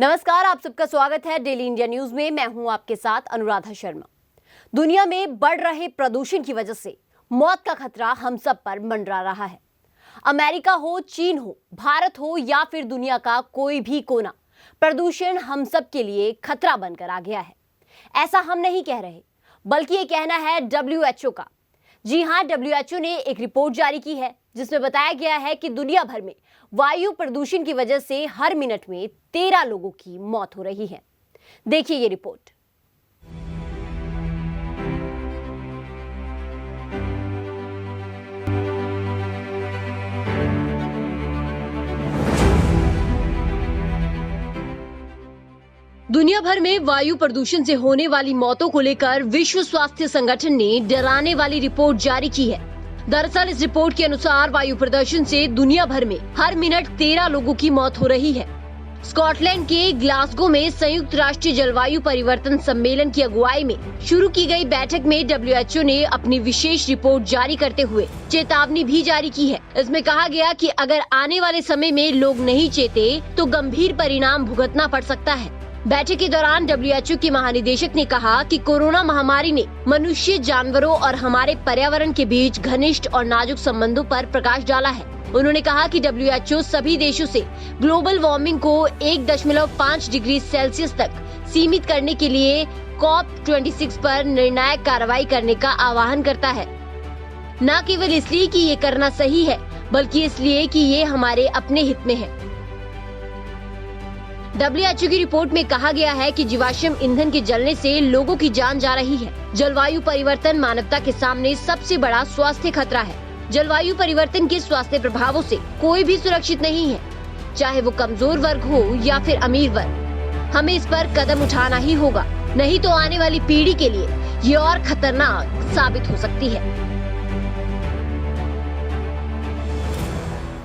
नमस्कार, आप सबका स्वागत है डेली इंडिया न्यूज में। मैं हूं आपके साथ अनुराधा शर्मा। दुनिया में बढ़ रहे प्रदूषण की वजह से मौत का खतरा हम सब पर मंडरा रहा है। अमेरिका हो, चीन हो, भारत हो या फिर दुनिया का कोई भी कोना, प्रदूषण हम सब के लिए खतरा बनकर आ गया है। ऐसा हम नहीं कह रहे, बल्कि ये कहना है WHO का। जी हां, WHO ने एक रिपोर्ट जारी की है जिसमें बताया गया है कि दुनिया भर में वायु प्रदूषण की वजह से हर मिनट में 13 लोगों की मौत हो रही है। देखिए ये रिपोर्ट। दुनिया भर में वायु प्रदूषण से होने वाली मौतों को लेकर विश्व स्वास्थ्य संगठन ने डराने वाली रिपोर्ट जारी की है। दरअसल इस रिपोर्ट के अनुसार वायु प्रदूषण से दुनिया भर में हर मिनट 13 लोगों की मौत हो रही है। स्कॉटलैंड के ग्लासगो में संयुक्त राष्ट्र जलवायु परिवर्तन सम्मेलन की अगुवाई में शुरू की गई बैठक में WHO ने अपनी विशेष रिपोर्ट जारी करते हुए चेतावनी भी जारी की है। इसमें कहा गया कि अगर आने वाले समय में लोग नहीं चेते तो गंभीर परिणाम भुगतना पड़ सकता है। बैठक के दौरान WHO के महानिदेशक ने कहा कि कोरोना महामारी ने मनुष्य, जानवरों और हमारे पर्यावरण के बीच घनिष्ठ और नाजुक संबंधों पर प्रकाश डाला है। उन्होंने कहा कि WHO सभी देशों से ग्लोबल वार्मिंग को 1.5 डिग्री सेल्सियस तक सीमित करने के लिए COP26 पर निर्णायक कार्रवाई करने का आह्वान करता है। न केवल इसलिए कि ये करना सही है, बल्कि इसलिए कि ये हमारे अपने हित में है। WHO की रिपोर्ट में कहा गया है कि जीवाश्म ईंधन के जलने से लोगों की जान जा रही है। जलवायु परिवर्तन मानवता के सामने सबसे बड़ा स्वास्थ्य खतरा है। जलवायु परिवर्तन के स्वास्थ्य प्रभावों से कोई भी सुरक्षित नहीं है, चाहे वो कमजोर वर्ग हो या फिर अमीर वर्ग। हमें इस पर कदम उठाना ही होगा, नहीं तो आने वाली पीढ़ी के लिए ये और खतरनाक साबित हो सकती है।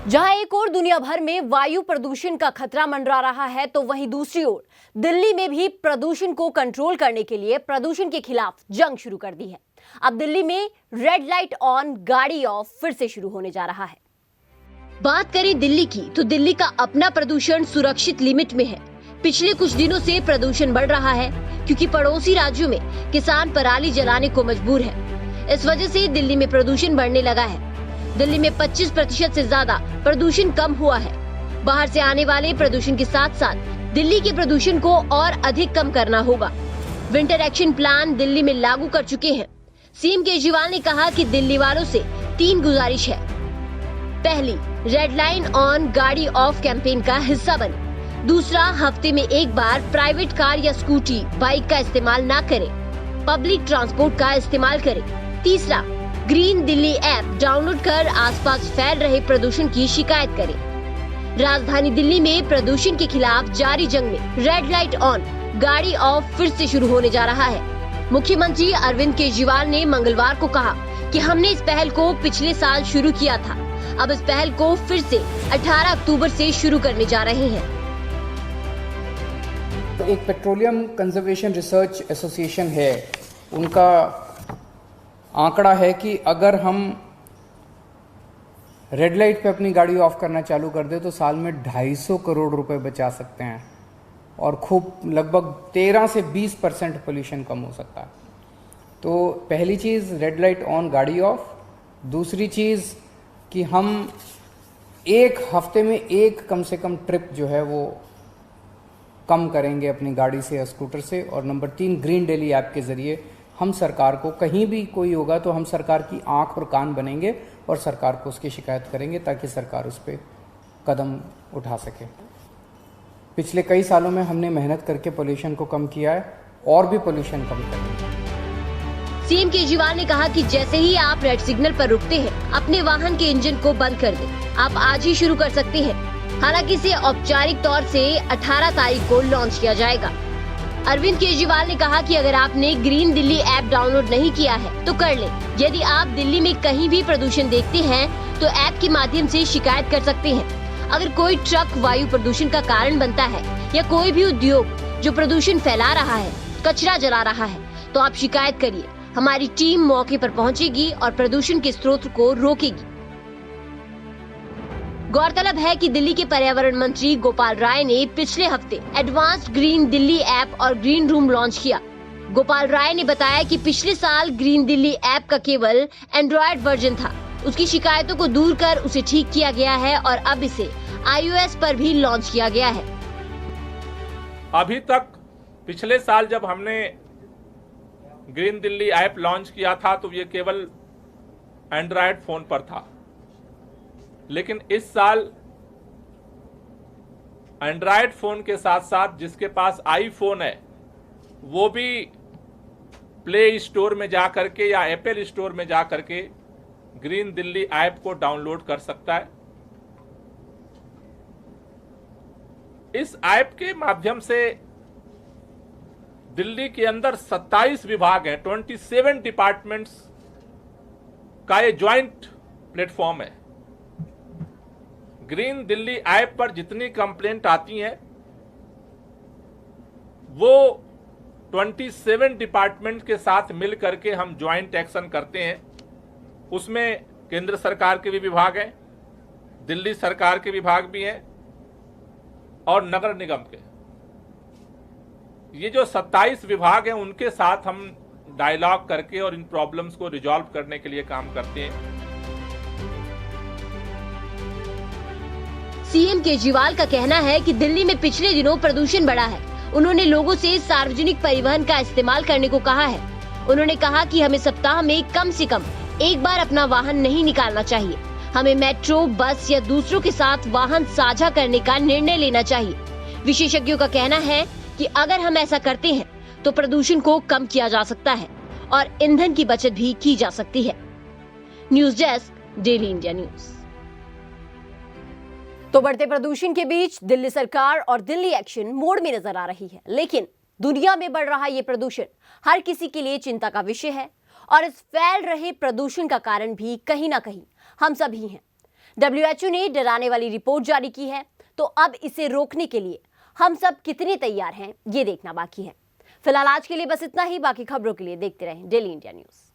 जहां एक ओर दुनिया भर में वायु प्रदूषण का खतरा मंडरा रहा है, तो वहीं दूसरी ओर दिल्ली में भी प्रदूषण को कंट्रोल करने के लिए प्रदूषण के खिलाफ जंग शुरू कर दी है। अब दिल्ली में रेड लाइट ऑन, गाड़ी ऑफ फिर से शुरू होने जा रहा है। बात करें दिल्ली की, तो दिल्ली का अपना प्रदूषण सुरक्षित लिमिट में है। पिछले कुछ दिनों से प्रदूषण बढ़ रहा है क्योंकि पड़ोसी राज्यों में किसान पराली जलाने को मजबूर है। इस वजह से दिल्ली में प्रदूषण बढ़ने लगा है। दिल्ली में 25% से ज्यादा प्रदूषण कम हुआ है। बाहर से आने वाले प्रदूषण के साथ साथ दिल्ली के प्रदूषण को और अधिक कम करना होगा। विंटर एक्शन प्लान दिल्ली में लागू कर चुके हैं। सीएम केजरीवाल ने कहा कि दिल्ली वालों से 3 गुजारिश है। पहली, रेड लाइन ऑन, गाड़ी ऑफ कैंपेन का हिस्सा बने। दूसरा, हफ्ते में एक बार प्राइवेट कार या स्कूटी, बाइक का इस्तेमाल न करें। पब्लिक ट्रांसपोर्ट का इस्तेमाल करें। तीसरा, ग्रीन दिल्ली ऐप डाउनलोड कर आसपास फैल रहे प्रदूषण की शिकायत करें। राजधानी दिल्ली में प्रदूषण के खिलाफ जारी जंग में रेड लाइट ऑन, गाड़ी ऑफ फिर से शुरू होने जा रहा है। मुख्यमंत्री अरविंद केजरीवाल ने मंगलवार को कहा कि हमने इस पहल को पिछले साल शुरू किया था। अब इस पहल को फिर से 18 अक्टूबर से शुरू करने जा रहे हैं। एक पेट्रोलियम कंजर्वेशन रिसर्च एसोसिएशन है, उनका आंकड़ा है कि अगर हम रेड लाइट पे अपनी गाड़ी ऑफ करना चालू कर दे तो साल में 250 करोड़ रुपए बचा सकते हैं और खूब लगभग 13 से 20% पोल्यूशन कम हो सकता है। तो पहली चीज़ रेड लाइट ऑन, गाड़ी ऑफ। दूसरी चीज़ कि हम एक हफ्ते में एक कम से कम ट्रिप जो है वो कम करेंगे अपनी गाड़ी से या स्कूटर से। और नंबर 3, ग्रीन दिल्ली ऐप के ज़रिए हम सरकार को, कहीं भी कोई होगा तो हम सरकार की आंख और कान बनेंगे और सरकार को उसकी शिकायत करेंगे ताकि सरकार उस पर कदम उठा सके। पिछले कई सालों में हमने मेहनत करके पोल्यूशन को कम किया है और भी पोल्यूशन कम करेंगे। सीएम केजरीवाल ने कहा कि जैसे ही आप रेड सिग्नल पर रुकते हैं, अपने वाहन के इंजन को बंद कर दें। आप आज ही शुरू कर सकते हैं। हालांकि इसे औपचारिक तौर से 18 तारीख को लॉन्च किया जाएगा। अरविंद केजरीवाल ने कहा कि अगर आपने ग्रीन दिल्ली ऐप डाउनलोड नहीं किया है तो कर लें। यदि आप दिल्ली में कहीं भी प्रदूषण देखते हैं तो ऐप के माध्यम से शिकायत कर सकते हैं। अगर कोई ट्रक वायु प्रदूषण का कारण बनता है या कोई भी उद्योग जो प्रदूषण फैला रहा है, कचरा जला रहा है, तो आप शिकायत करिए। हमारी टीम मौके पर पहुंचेगी और प्रदूषण के स्रोत को रोकेगी। गौरतलब है कि दिल्ली के पर्यावरण मंत्री गोपाल राय ने पिछले हफ्ते एडवांस्ड ग्रीन दिल्ली ऐप और ग्रीन रूम लॉन्च किया। गोपाल राय ने बताया कि पिछले साल ग्रीन दिल्ली ऐप का केवल एंड्रॉयड वर्जन था। उसकी शिकायतों को दूर कर उसे ठीक किया गया है और अब इसे iOS पर भी लॉन्च किया गया है। अभी तक पिछले साल जब हमने ग्रीन दिल्ली ऐप लॉन्च किया था तो ये केवल एंड्रॉयड फोन पर था, लेकिन इस साल एंड्रॉयड फोन के साथ साथ जिसके पास आईफोन है वो भी प्ले स्टोर में जा करके या एप्पल स्टोर में जा करके ग्रीन दिल्ली ऐप को डाउनलोड कर सकता है। इस ऐप के माध्यम से दिल्ली के अंदर 27 विभाग हैं, 27 डिपार्टमेंट्स का ये ज्वाइंट प्लेटफॉर्म है। ग्रीन दिल्ली ऐप पर जितनी कंप्लेंट आती हैं वो 27 डिपार्टमेंट के साथ मिल करके हम ज्वाइंट एक्शन करते हैं। उसमें केंद्र सरकार के भी विभाग हैं, दिल्ली सरकार के विभाग भी हैं और नगर निगम के। ये जो 27 विभाग हैं उनके साथ हम डायलॉग करके और इन प्रॉब्लम्स को रिजॉल्व करने के लिए काम करते हैं। सीएम केजरीवाल का कहना है कि दिल्ली में पिछले दिनों प्रदूषण बढ़ा है। उन्होंने लोगों से सार्वजनिक परिवहन का इस्तेमाल करने को कहा है। उन्होंने कहा कि हमें सप्ताह में कम से कम एक बार अपना वाहन नहीं निकालना चाहिए। हमें मेट्रो, बस या दूसरों के साथ वाहन साझा करने का निर्णय लेना चाहिए। विशेषज्ञों का कहना है कि अगर हम ऐसा करते हैं तो प्रदूषण को कम किया जा सकता है और ईंधन की बचत भी की जा सकती है। News desk, daily India news. तो बढ़ते प्रदूषण के बीच दिल्ली सरकार और दिल्ली एक्शन मोड में नजर आ रही है, लेकिन दुनिया में बढ़ रहा ये प्रदूषण हर किसी के लिए चिंता का विषय है और इस फैल रहे प्रदूषण का कारण भी कहीं ना कहीं हम सब ही हैं। WHO ने डराने वाली रिपोर्ट जारी की है, तो अब इसे रोकने के लिए हम सब कितने तैयार हैं ये देखना बाकी है। फिलहाल आज के लिए बस इतना ही। बाकी खबरों के लिए देखते रहें डेली इंडिया न्यूज।